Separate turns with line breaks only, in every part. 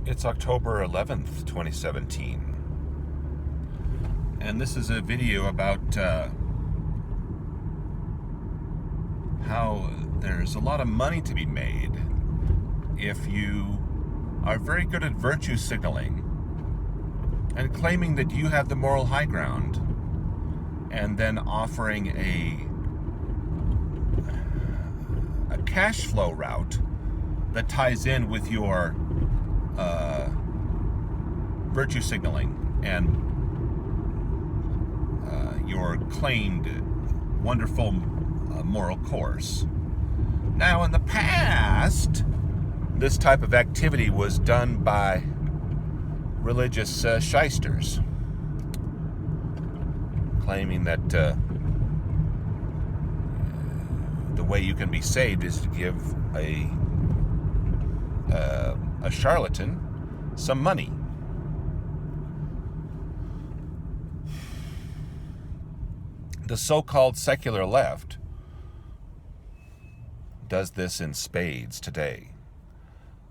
It's October 11th, 2017. And this is a video about how there's a lot of money to be made if you are very good at virtue signaling and claiming that you have the moral high ground, and then offering a cash flow route that ties in with your virtue signaling and your claimed wonderful moral course. Now, in the past, this type of activity was done by religious shysters, claiming that the way you can be saved is to give a charlatan some money. The so-called secular left does this in spades today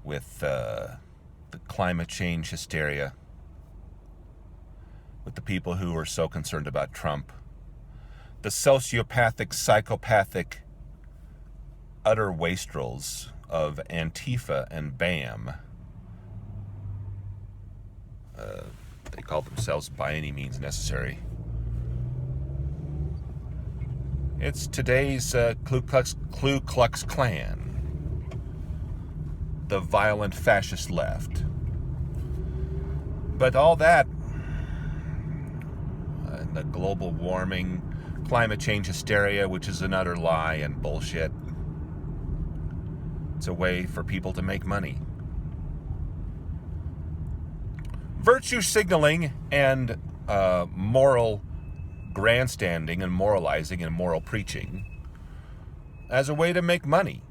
with the climate change hysteria, with the people who are so concerned about Trump, the sociopathic, psychopathic, utter wastrels of Antifa and BAM. They call themselves by any means necessary. It's today's Ku Klux Klan, the violent fascist left. But all that, the global warming, climate change hysteria, which is an utter lie and bullshit. It's a way for people to make money. Virtue signaling and moral grandstanding and moralizing and moral preaching as a way to make money.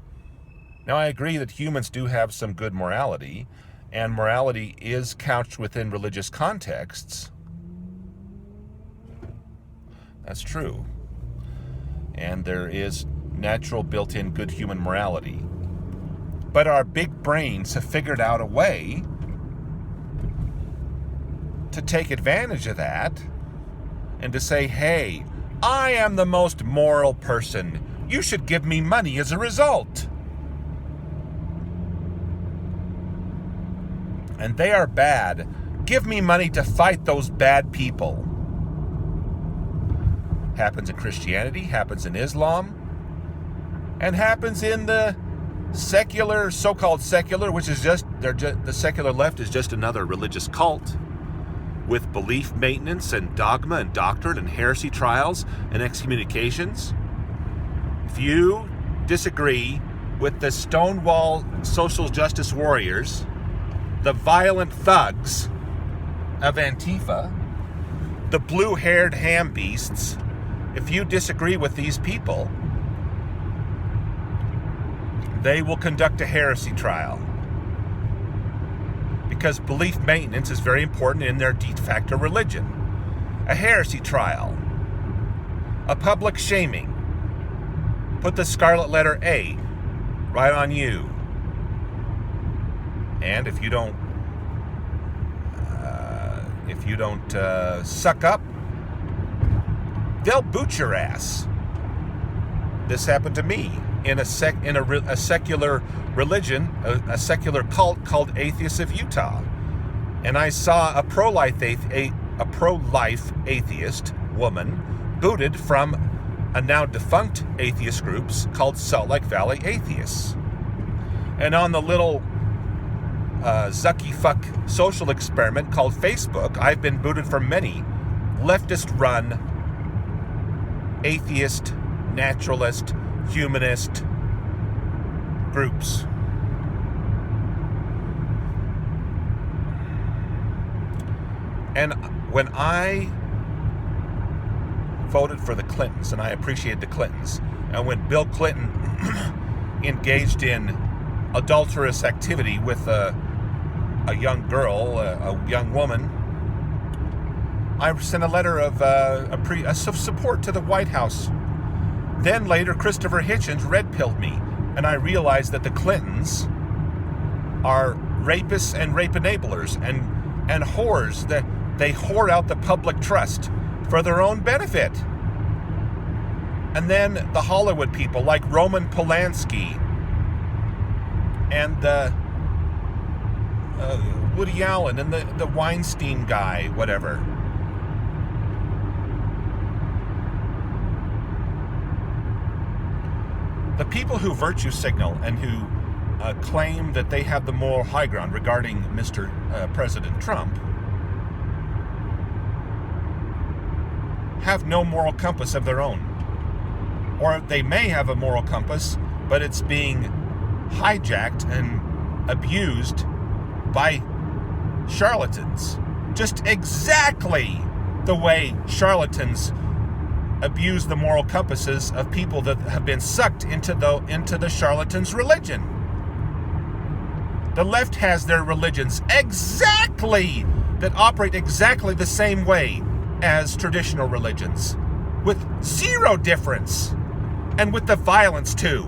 Now, I agree that humans do have some good morality, and morality is couched within religious contexts. That's true. And there is natural built-in good human morality. But our big brains have figured out a way to take advantage of that and to say, hey, I am the most moral person. You should give me money as a result. And they are bad. Give me money to fight those bad people. Happens in Christianity, happens in Islam, and happens in the secular, so-called secular, which is the secular left is just another religious cult with belief maintenance and dogma and doctrine and heresy trials and excommunications. If you disagree with the Stonewall social justice warriors, the violent thugs of Antifa, the blue-haired ham beasts, if you disagree with these people, they will conduct a heresy trial. Because belief maintenance is very important in their de facto religion. A heresy trial. A public shaming. Put the scarlet letter A right on you. And if you don't suck up, they'll boot your ass. This happened to me in a secular religion, a secular cult called Atheists of Utah, and I saw a pro-life atheist woman booted from a now defunct atheist groups called Salt Lake Valley Atheists. And on the little zucky fuck social experiment called Facebook, I've been booted from many leftist-run atheist, naturalist, humanist groups. And when I voted for the Clintons, and I appreciate the Clintons, and when Bill Clinton engaged in adulterous activity with a young girl, a young woman, I sent a letter of support to the White House. Then later, Christopher Hitchens red-pilled me, and I realized that the Clintons are rapists and rape enablers and whores that they whore out the public trust for their own benefit. And then the Hollywood people like Roman Polanski and Woody Allen and the Weinstein guy, whatever. The people who virtue signal and who claim that they have the moral high ground regarding Mr. President Trump have no moral compass of their own. Or they may have a moral compass, but it's being hijacked and abused by charlatans. Just exactly the way charlatans abuse the moral compasses of people that have been sucked into the charlatans' religion. The left has their religions exactly that operate exactly the same way as traditional religions, with zero difference, and with the violence too.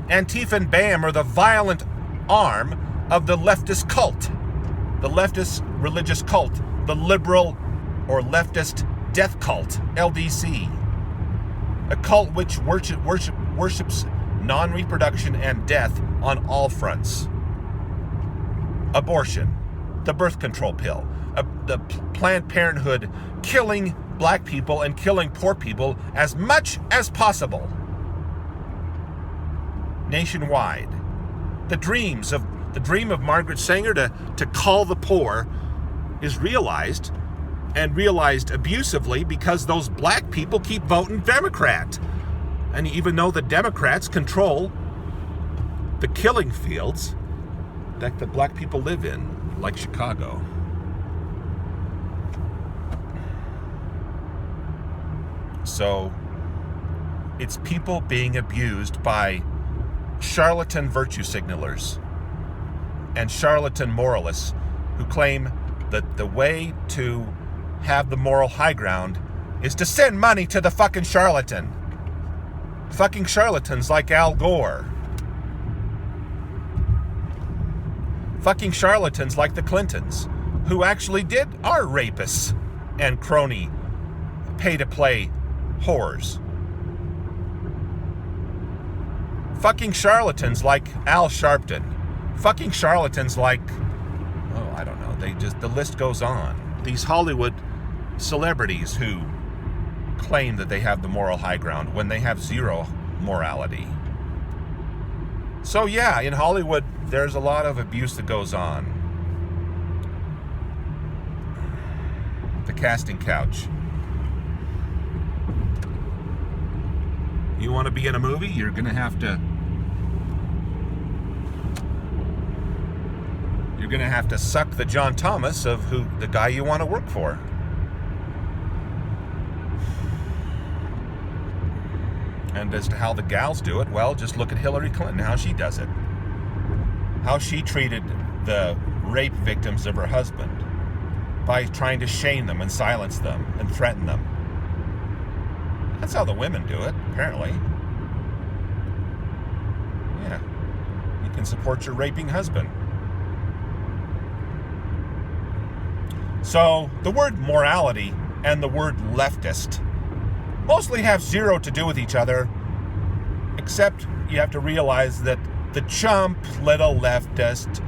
Antifa and BAM are the violent arm of the leftist cult, the leftist religious cult, the liberal or leftist death cult, LDC, a cult which worships non-reproduction and death on all fronts. Abortion, the birth control pill, the Planned Parenthood killing black people and killing poor people as much as possible. Nationwide. The dream of Margaret Sanger to call the poor is realized, and realized abusively because those black people keep voting Democrat. And even though the Democrats control the killing fields that the black people live in, like Chicago. So it's people being abused by charlatan virtue signalers and charlatan moralists who claim that the way to have the moral high ground is to send money to the fucking charlatan. Fucking charlatans like Al Gore. Fucking charlatans like the Clintons, who actually are rapists and crony, pay-to-play whores. Fucking charlatans like Al Sharpton. Fucking charlatans like, I don't know, the list goes on. These Hollywood celebrities who claim that they have the moral high ground when they have zero morality. So yeah, in Hollywood, there's a lot of abuse that goes on. The casting couch. You want to be in a movie? You're going to have to suck the John Thomas of the guy you want to work for. And as to how the gals do it, well, just look at Hillary Clinton, how she does it. How she treated the rape victims of her husband by trying to shame them and silence them and threaten them. That's how the women do it, apparently. Yeah. You can support your raping husband. So, the word morality and the word leftist mostly have zero to do with each other, except you have to realize that the chump little leftist,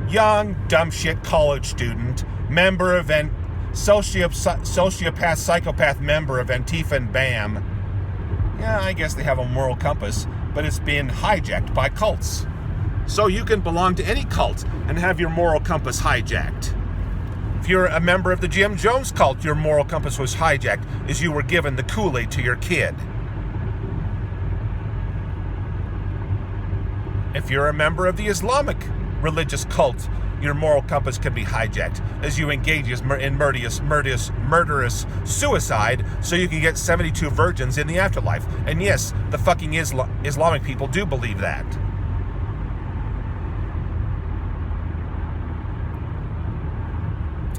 young dumb shit college student, member of sociopath, psychopath member of Antifa and BAM, yeah, I guess they have a moral compass, but it's being hijacked by cults. So you can belong to any cult and have your moral compass hijacked. If you're a member of the Jim Jones cult, your moral compass was hijacked as you were given the Kool-Aid to your kid. If you're a member of the Islamic religious cult, your moral compass can be hijacked as you engage in murderous suicide so you can get 72 virgins in the afterlife. And yes, the fucking Islamic people do believe that.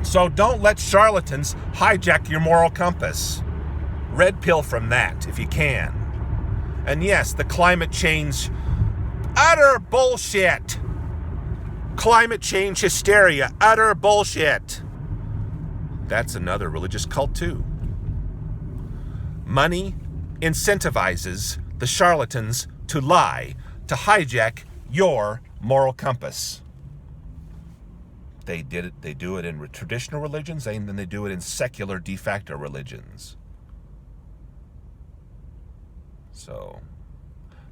So don't let charlatans hijack your moral compass. Red pill from that, if you can. And yes, the climate change, utter bullshit. Climate change hysteria, utter bullshit. That's another religious cult too. Money incentivizes the charlatans to lie, to hijack your moral compass. They do it in traditional religions, and then they do it in secular de facto religions. So,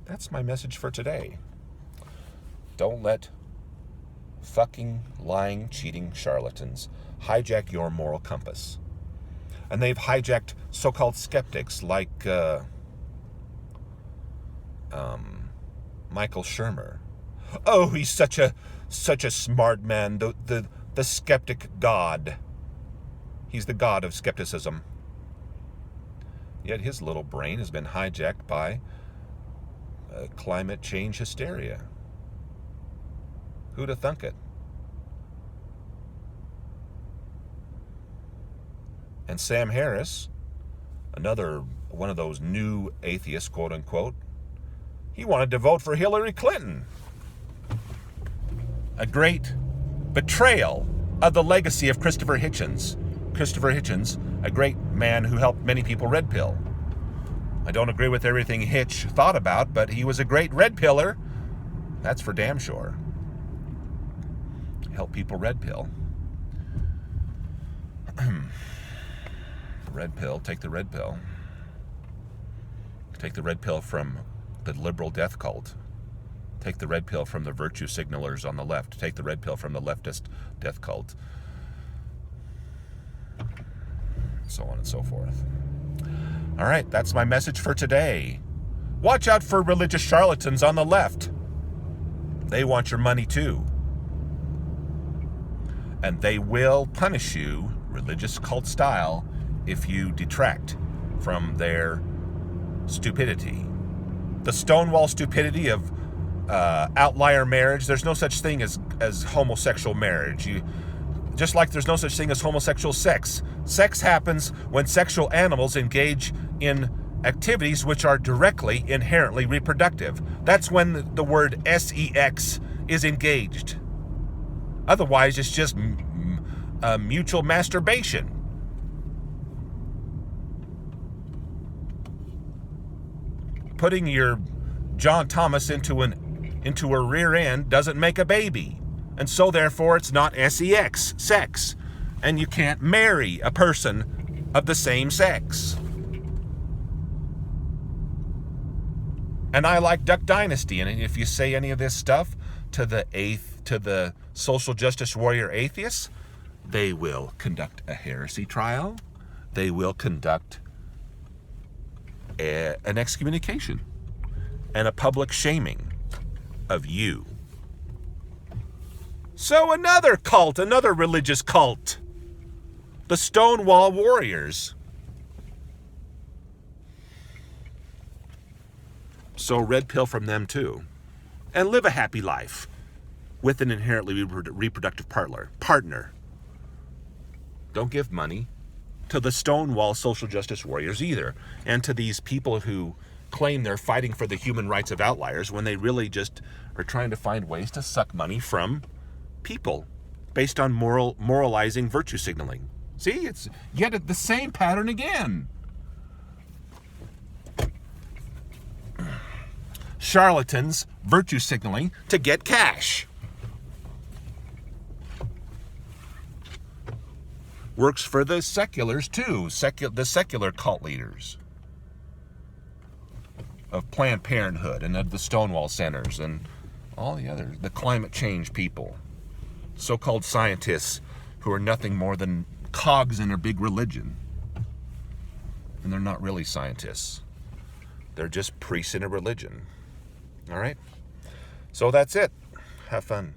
that's my message for today. Don't let fucking lying, cheating charlatans hijack your moral compass. And they've hijacked so-called skeptics like Michael Shermer. Oh, he's such a smart man, the skeptic god. He's the god of skepticism. Yet his little brain has been hijacked by climate change hysteria. Who'd have thunk it? And Sam Harris, another one of those new atheists, quote unquote, he wanted to vote for Hillary Clinton. A great betrayal of the legacy of Christopher Hitchens. Christopher Hitchens, a great man who helped many people red pill. I don't agree with everything Hitch thought about, but he was a great red piller. That's for damn sure. Help people red pill. Red pill, take the red pill. Take the red pill from the liberal death cult. Take the red pill from the virtue signalers on the left. Take the red pill from the leftist death cult. So on and so forth. All right, that's my message for today. Watch out for religious charlatans on the left. They want your money too. And they will punish you, religious cult style, if you detract from their stupidity. The Stonewall stupidity of outlier marriage. There's no such thing as homosexual marriage. Just like there's no such thing as homosexual sex. Sex happens when sexual animals engage in activities which are directly, inherently reproductive. That's when the word sex is engaged. Otherwise, it's just mutual masturbation. Putting your John Thomas into a rear end doesn't make a baby. And so therefore it's not sex. And you can't marry a person of the same sex. And I like Duck Dynasty, and if you say any of this stuff to the social justice warrior atheists, they will conduct a heresy trial. They will conduct an excommunication and a public shaming of you. So another cult, another religious cult, the Stonewall Warriors. So red pill from them too. And live a happy life with an inherently reproductive partner. Don't give money to the Stonewall social justice warriors either, and to these people who claim they're fighting for the human rights of outliers when they really just are trying to find ways to suck money from people based on moralizing virtue signaling. See, it's yet the same pattern again. Charlatans virtue signaling to get cash. Works for the seculars too, the secular cult leaders of Planned Parenthood and of the Stonewall Centers and all the others, the climate change people, so-called scientists who are nothing more than cogs in a big religion. And they're not really scientists. They're just priests in a religion. All right? So that's it. Have fun.